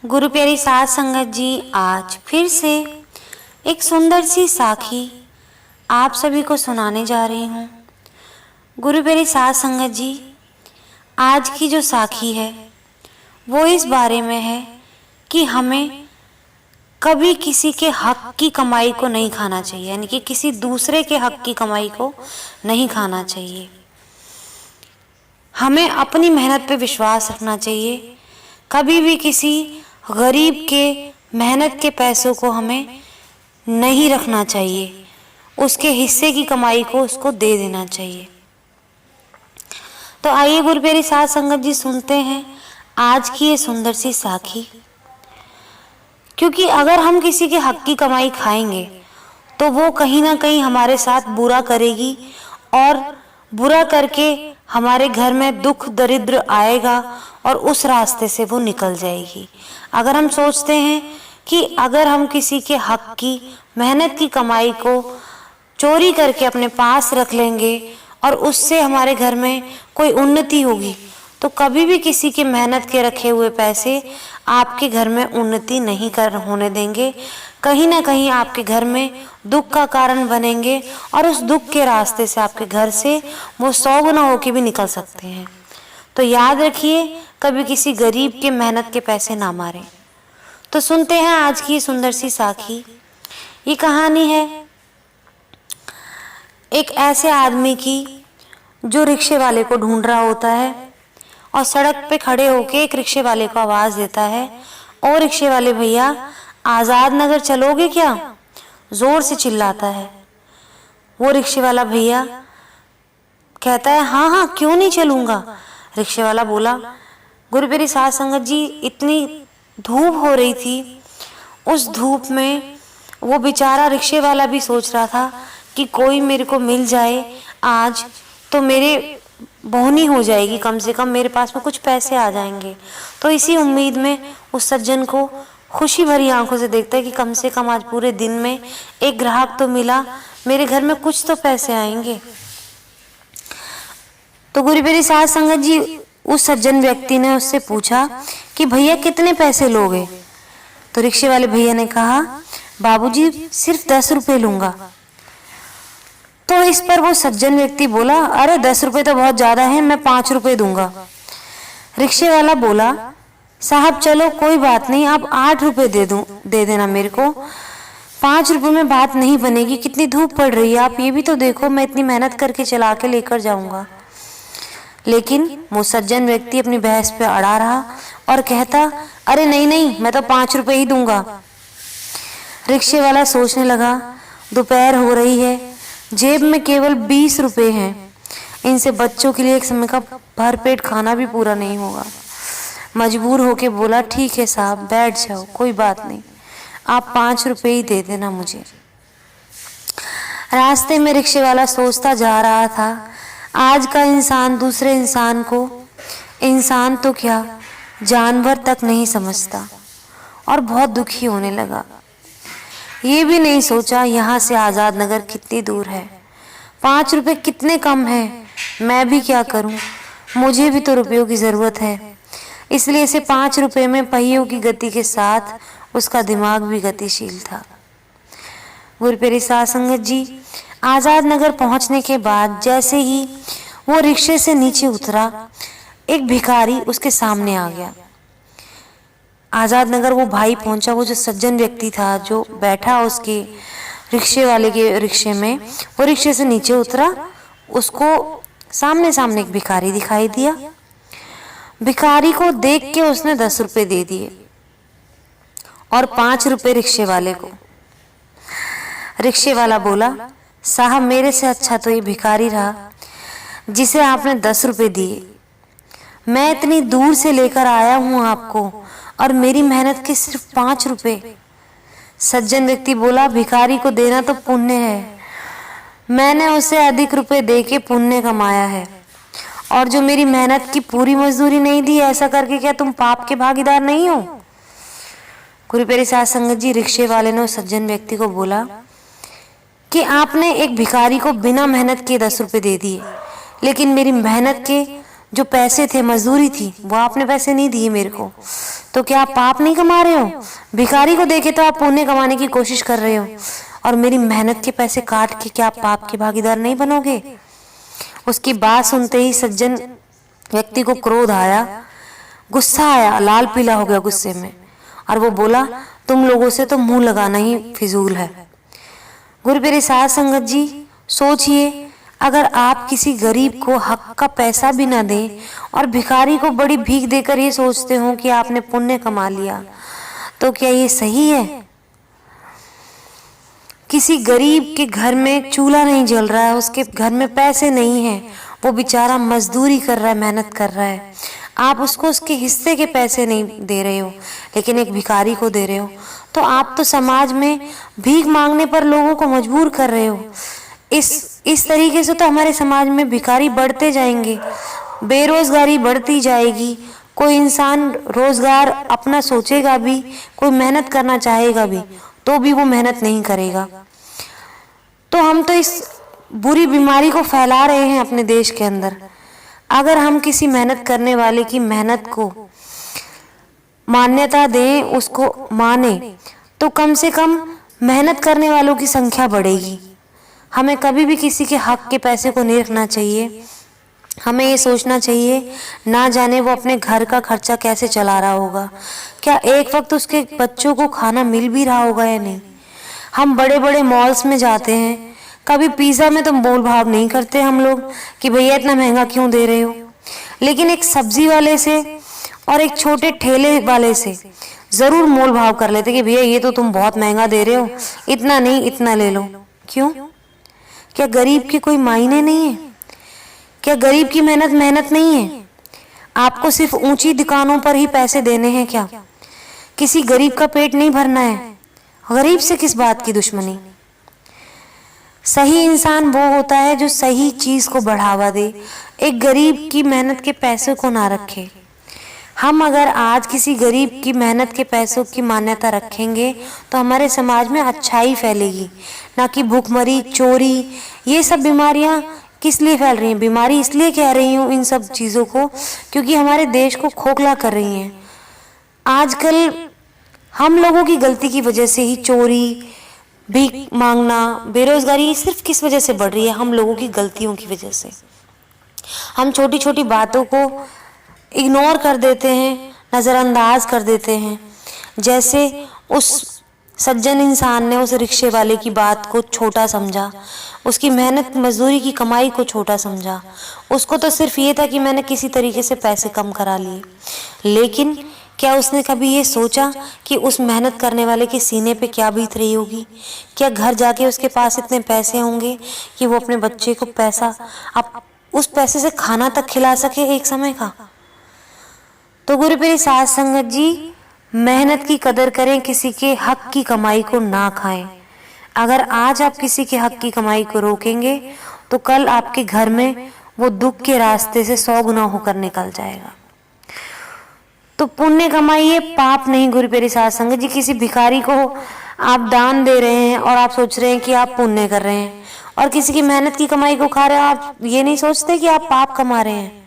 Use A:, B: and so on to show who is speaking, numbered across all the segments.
A: गुरु प्यारी साध संगत जी, आज फिर से एक सुंदर सी साखी आप सभी को सुनाने जा रही हूँ। गुरु प्यारी साध संगत जी, आज की जो साखी है वो इस बारे में है कि हमें कभी किसी के हक की कमाई को नहीं खाना चाहिए, यानी कि किसी दूसरे के हक की कमाई को नहीं खाना चाहिए। हमें अपनी मेहनत पे विश्वास रखना चाहिए। कभी भी किसी गरीब के मेहनत के पैसों को हमें नहीं रखना चाहिए, उसके हिस्से की कमाई को उसको दे देना चाहिए। तो आइए गुरु प्यारी साध संगत जी सुनते हैं आज की ये सुंदर सी साखी। क्योंकि अगर हम किसी के हक की कमाई खाएंगे तो वो कहीं ना कहीं हमारे साथ बुरा करेगी और बुरा करके हमारे घर में दुख दरिद्र आएगा और उस रास्ते से वो निकल जाएगी। अगर हम सोचते हैं कि अगर हम किसी के हक की मेहनत की कमाई को चोरी करके अपने पास रख लेंगे और उससे हमारे घर में कोई उन्नति होगी, तो कभी भी किसी के मेहनत के रखे हुए पैसे आपके घर में उन्नति नहीं कर होने देंगे। कहीं ना कहीं आपके घर में दुख का कारण बनेंगे और उस दुख के रास्ते से आपके घर से वो 100 गुना होके भी निकल सकते हैं। तो याद रखिए, कभी किसी गरीब के मेहनत के पैसे ना मारें। तो सुनते हैं आज की सुंदर सी साखी। ये कहानी है एक ऐसे आदमी की जो रिक्शे वाले को ढूंढ रहा होता है और सड़क पे खड़े होके एक रिक्शे वाले को आवाज देता है, ओ रिक्शे वाले भैया, आजाद नगर चलोगे क्या? जोर से चिल्लाता है। वो रिक्शे वाला भैया कहता है, हाँ हाँ क्यों नहीं चलूंगा। रिक्शे वाला बोला, गुरु प्यारी साध संगत जी, इतनी धूप हो रही थी, उस धूप में वो बेचारा रिक्शे वाला भी सोच रहा था कि कोई मेरे को मिल जाए आज तो मेरे बोहनी हो जाएगी, कम से कम मेरे पास में कुछ पैसे आ जाएंगे। तो इसी उम्मीद में उस सज्जन को खुशी भरी आंखों से देखता है कि कम से कम आज पूरे दिन में एक ग्राहक तो मिला, मेरे घर में कुछ तो पैसे आएंगे। तो गुरु प्यारी साध संगत जी, उस सज्जन व्यक्ति ने उससे पूछा कि भैया कितने पैसे लोगे? तो रिक्शे वाले भैया ने कहा, बाबूजी सिर्फ 10 रुपए लूंगा। तो इस पर वो सज्जन व्यक्ति बोला, अरे 10 रुपए तो बहुत ज्यादा है, मैं 5 रुपए दूंगा। रिक्शे वाला बोला, साहब चलो कोई बात नहीं, आप 8 रुपए दे देना मेरे को, 5 रुपए में बात नहीं बनेगी, कितनी धूप पड़ रही है, आप ये भी तो देखो, मैं इतनी मेहनत करके चला के लेकर जाऊंगा। लेकिन वो सज्जन व्यक्ति अपनी बहस पे अड़ा रहा और कहता, अरे नहीं नहीं, मैं तो 5 रुपए ही दूंगा। रिक्शे वाला सोचने लगा, दोपहर हो रही है, जेब में केवल 20 रुपए हैं, इनसे बच्चों के लिए एक समय का भरपेट खाना भी पूरा नहीं होगा। मजबूर होके बोला, ठीक है साहब बैठ जाओ, कोई बात नहीं, आप 5 रुपए ही दे देना मुझे। रास्ते में रिक्शे वाला सोचता जा रहा था, आज का इंसान दूसरे इंसान को इंसान तो क्या जानवर तक नहीं समझता, और बहुत दुखी होने लगा। ये भी नहीं सोचा यहाँ से आजाद नगर कितनी दूर है, 5 रुपए कितने कम है, मैं भी क्या करूं, मुझे भी तो रुपयों की जरूरत है। इसलिए से 5 रुपए में पहियों की गति के साथ उसका दिमाग भी गतिशील था। गुरु प्यारी साध संगत जी, आजाद नगर पहुंचने के बाद जैसे ही वो रिक्शे से नीचे उतरा, एक भिखारी उसके सामने आ गया। आजाद नगर वो भाई पहुंचा, वो जो सज्जन व्यक्ति था जो बैठा उसके रिक्शे वाले के रिक्शे में, वो रिक्शे से नीचे उतरा, उसको सामने सामने एक भिखारी दिखाई दिया। भिखारी को देख के उसने 10 रुपए दे दिए और 5 रुपए रिक्शे वाले को। रिक्शे वाला बोला, साहब मेरे से अच्छा तो ये भिखारी रहा जिसे आपने 10 रुपए दिए, मैं इतनी दूर से लेकर आया हूं आपको और मेरी मेहनत के सिर्फ 5 रुपए। सज्जन व्यक्ति बोला, भिखारी को देना तो पुण्य है, मैंने उसे अधिक रुपए दे के पुण्य कमाया है, और जो मेरी मेहनत की पूरी मजदूरी नहीं दी, ऐसा करके क्या तुम पाप के भागीदार नहीं हो? गुरु प्यारी साध संगत जी, रिक्शे वाले ने उस सज्जन व्यक्ति को बोला कि आपने एक भिखारी को बिना मेहनत के 10 रुपए दे दिए, लेकिन मेरी मेहनत के जो पैसे थे, मजदूरी थी, वो आपने पैसे नहीं दिए मेरे को। तो क्या आप पाप नहीं कमा रहे हो? भिखारी को देखे तो आप पुण्य कमाने की कोशिश कर रहे हो, और मेरी मेहनत के पैसे काट के क्या आप पाप के भागीदार नहीं बनोगे? उसकी बात सुनते ही सज्जन व्यक्ति को क्रोध आया, गुस्सा आया, लाल पीला हो गया गुस्से में, और वो बोला, तुम लोगों से तो मुंह लगाना ही फिजूल है। गुरु प्यारे साध संगत जी, सोचिए, अगर आप किसी गरीब को हक का पैसा भी ना दें और भिखारी को बड़ी भीख देकर ये सोचते हो कि आपने पुण्य कमा लिया, तो क्या ये सही है? किसी गरीब के घर में चूल्हा नहीं जल रहा है, उसके घर में पैसे नहीं है, वो बेचारा मजदूरी कर रहा है, मेहनत कर रहा है, आप उसको उसके हिस्से के पैसे नहीं दे रहे हो, लेकिन एक भिखारी को दे रहे हो, तो आप तो समाज में भीख मांगने पर लोगों को मजबूर कर रहे हो। इस तरीके से तो हमारे समाज में भिखारी बढ़ते जाएंगे, बेरोजगारी बढ़ती जाएगी, कोई इंसान रोजगार अपना सोचेगा भी, कोई मेहनत करना चाहेगा भी, तो भी वो मेहनत नहीं करेगा। तो हम तो इस बुरी बीमारी को फैला रहे हैं अपने देश के अंदर। अगर हम किसी मेहनत करने वाले की मेहनत को मान्यता दें, उसको माने, तो कम से कम मेहनत करने वालों की संख्या बढ़ेगी। हमें कभी भी किसी के हक के पैसे को नहीं रखना चाहिए। हमें ये सोचना चाहिए, ना जाने वो अपने घर का खर्चा कैसे चला रहा होगा, क्या एक वक्त उसके बच्चों को खाना मिल भी रहा होगा या नहीं। हम बड़े बड़े मॉल्स में जाते हैं, कभी पिज़्ज़ा में तो मोल भाव नहीं करते हम लोग कि भैया इतना महंगा क्यों दे रहे हो, लेकिन एक सब्जी वाले से और एक छोटे ठेले वाले से ज़रूर मोल भाव कर लेते कि भैया ये तो तुम बहुत महंगा दे रहे हो, इतना नहीं इतना ले लो। क्यों? क्या गरीब के कोई मायने नहीं है? क्या गरीब की मेहनत नहीं है? आपको सिर्फ ऊंची दुकानों पर ही पैसे देने हैं क्या? किसी गरीब का पेट नहीं भरना है? गरीब से किस बात की दुश्मनी? सही इंसान वो होता है जो सही चीज को बढ़ावा दे, एक गरीब की मेहनत के पैसों को ना रखे। हम अगर आज किसी गरीब की मेहनत के पैसों की मान्यता रखेंगे तो हमारे समाज में अच्छाई फैलेगी, ना कि भूखमरी, चोरी, ये सब बीमारियां किस लिए फैल रही हैं? बीमारी इसलिए कह रही हूँ इन सब चीज़ों को, क्योंकि हमारे देश को खोखला कर रही हैं। आजकल हम लोगों की गलती की वजह से ही चोरी, भीख मांगना, बेरोजगारी सिर्फ किस वजह से बढ़ रही है? हम लोगों की गलतियों की वजह से। हम छोटी छोटी बातों को इग्नोर कर देते हैं, नज़रअंदाज कर देते हैं। जैसे उस सज्जन इंसान ने उस रिक्शे वाले की बात को छोटा समझा, उसकी मेहनत मजदूरी की कमाई को छोटा समझा। उसको तो सिर्फ ये था कि मैंने किसी तरीके से पैसे कम करा लिए, लेकिन क्या उसने कभी ये सोचा कि उस मेहनत करने वाले के सीने पे क्या बीत रही होगी? क्या घर जाके उसके पास इतने पैसे होंगे कि वो अपने बच्चे को अब उस पैसे से खाना तक खिला सके एक समय का? तो गुरु प्यारे साध संगत जी, मेहनत की कदर करें, किसी के हक की कमाई को ना खाएं। अगर आज आप किसी के हक की कमाई को रोकेंगे तो कल आपके घर में वो दुख के रास्ते से 100 गुना होकर निकल जाएगा। तो पुण्य कमाइए, पाप नहीं। गुरु प्यारे साध संगत जी, किसी भिखारी को आप दान दे रहे हैं और आप सोच रहे हैं कि आप पुण्य कर रहे हैं, और किसी की मेहनत की कमाई को खा रहे हैं, आप ये नहीं सोचते कि आप पाप कमा रहे हैं।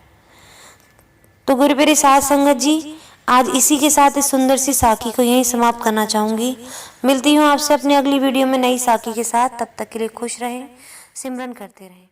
A: तो गुरु प्यारे साध संगत जी, आज इसी के साथ इस सुंदर सी साखी को यहीं समाप्त करना चाहूंगी। मिलती हूँ आपसे अपनी अगली वीडियो में नई साखी के साथ। तब तक के लिए खुश रहें, सिमरन करते रहें।